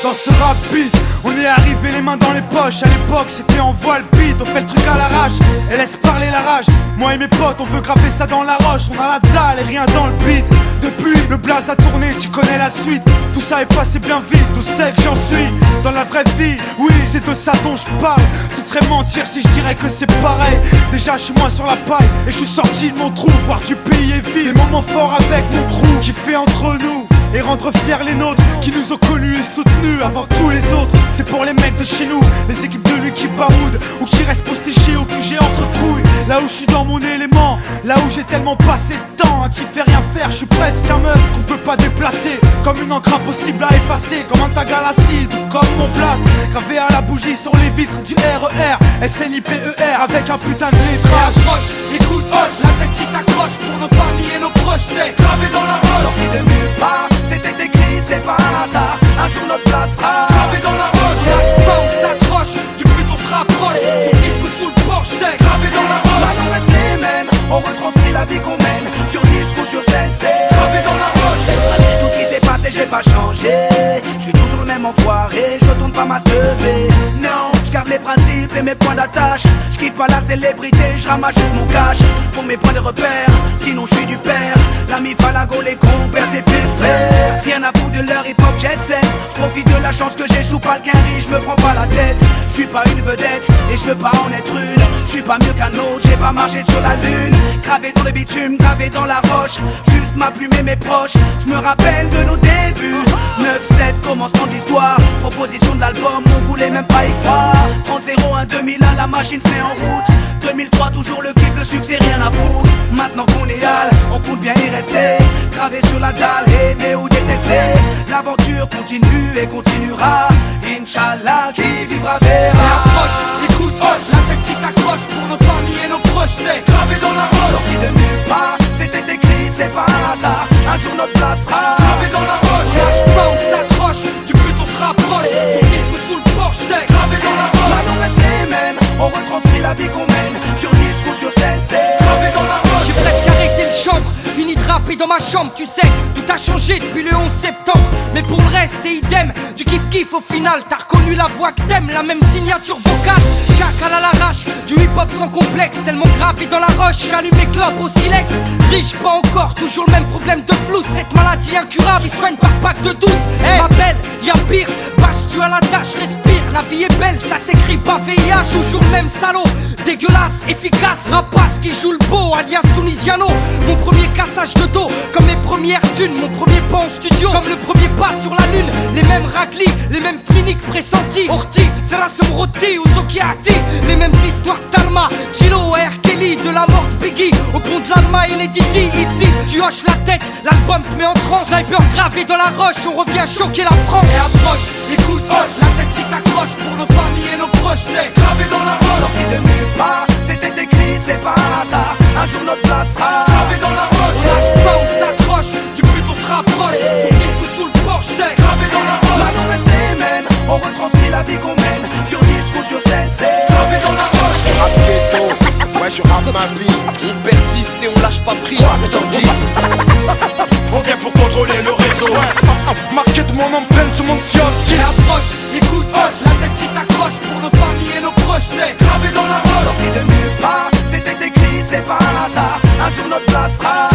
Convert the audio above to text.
Dans ce rap bis, on est arrivé les mains dans les poches. À l'époque c'était en voile beat, on fait le truc à l'arrache et laisse parler la rage. Moi et mes potes on veut graver ça dans la roche. On a la dalle et rien dans le beat. Depuis le blaze a tourné, tu connais la suite. Tout ça est passé bien vite, où c'est que j'en suis dans la vraie vie, oui c'est de ça dont je parle. Ce serait mentir si je dirais que c'est pareil. Déjà je suis moins sur la paille et je suis sorti de mon trou. Voir du pays est vide, des moments forts avec mon crew qui fait entre nous et rendre fiers les nôtres qui nous ont connus et soutenus avant tous les autres. C'est pour les mecs de chez nous, les équipes de lui qui baroudent ou qui restent postés chez au QG entre couilles. Là où je suis dans mon élément, là où j'ai tellement passé de temps à qui fait rien faire. Je suis presque un meuf qu'on peut pas déplacer, comme une encre impossible à effacer, comme un tag à l'acide ou comme mon place gravé à la bougie sur les vitres du RER SNIPER avec un putain de lettrage. Approche, écoute, hoche, la tête si t'accroche pour nos familles et nos proches, c'est gravé dans la roche. Sorti de nulle part, c'était écrit, c'est pas un hasard. Un jour notre place sera gravé dans la roche. On lâche pas, on s'accroche, du but on se rapproche. Sur disque ou sous le porche, c'est gravé dans la roche. Maintenant reste les mêmes, on retranscrit la vie qu'on mène. Sur disque ou sur scène, c'est gravé dans la roche. tout ce qui s'est passé, j'ai pas changé. Je suis toujours le même enfoiré, je retourne pas ma teubée. Non, je garde mes principes et mes points d'attache. Je kiffe pas la célébrité, je ramasse juste mon cash pour mes points de repère, sinon je suis du père. L'ami Falago, les compères, c'est pépère. Rien à foutre de leur hip-hop jet set. Je profite de la chance que j'échoue pas le quinri, je me prends pas la tête. Je suis pas une vedette et je veux pas en être une. Je suis pas mieux qu'un autre, j'ai pas marché sur la lune. Gravé dans le bitume, gravé dans la roche. Juste ma plume et mes proches, je me rappelle de nos débuts. 9-7, commencement de l'histoire. Proposition de l'album, on voulait même pas y croire. 30-01, 2001, la machine se met en route. 2003, toujours le kiff, le succès, rien à foutre. Maintenant qu'on est hal, on compte bien y rester. Gravé sur la dalle, aimer ou détester. L'aventure continue et continuera. Inch'Allah, qui vivra verra. Approche, écoute, hoche, la tête si t'accroche pour nos familles et nos proches, c'est gravé dans la roche. Sorti de nulle part, c'était écrit, c'est pas un hasard. Un jour notre place sera gravé dans la roche. On lâche pas, on s'accroche, du but on se rapproche. Sur disque ou sous le porche, c'est gravé dans la roche. Maintenant reste les mêmes, on retranscrit la vie qu'on mène. Sur disque ou sur scène, c'est gravé dans la roche. J'ai presque arrêté le chanvre, fini de rapper dans ma chambre. Tu sais, tout a changé depuis le 11 septembre. Mais pour le reste, c'est idem, du kiff-kiff au final. T'as reconnu la voix que t'aimes, la même signature vocale. Chacal à l'arrache, du hip-hop sans complexe. Tellement gravé dans la roche, j'allume les clopes au silex. Riche, pas encore, toujours le même problème de flou. Cette maladie incurable qui soigne par pack de 12. Ma belle, y'a pire, bâche tu à la tâche, respire. La vie est belle, ça s'écrit pas VIH. Toujours le même salaud, dégueulasse, efficace. Rapace qui joue le beau, alias Tunisiano. Mon premier cassage de dos, comme mes premières thunes. Mon premier pas en studio, comme le premier pas sur la lune. Les mêmes raclis, les mêmes cliniques pressentis. Orti, Zerasum Roti ou Zokiati. Les mêmes histoires d'Alma, Chilo et R. Kelly. De la mort de Biggie, au pont de l'Alma et les Didi. Ici, tu hoches la tête, l'album te met en transe. Sniper gravé dans la roche, on revient choquer la France. Et approche, écoute, hoche, la tête si t'accroche pour nos familles et nos proches, c'est gravé dans la roche. sorti de nulle part, c'était écrit, c'est pas un hasard. Un jour notre place sera gravé dans la roche. On lâche pas, on s'accroche, du but on se rapproche. Sur disque ou sous le porche, c'est gravé dans la roche. Maintenant reste les mêmes, on retranscrit la vie qu'on mène. Sur disque ou sur scène, c'est gravé dans la roche. Rap ghetto, ouais je rappe ma vie. On persiste et on lâche pas prise, je t'en dis. On vient pour contrôler le réseau. Marqué de mon empreinte sur mon Et kiosque. approche, écoute, hoche, la tête si t'accroche pour nos familles et nos proches, c'est gravé dans la roche. sorti de nulle part, c'était écrit, c'est pas un hasard. Un jour notre place sera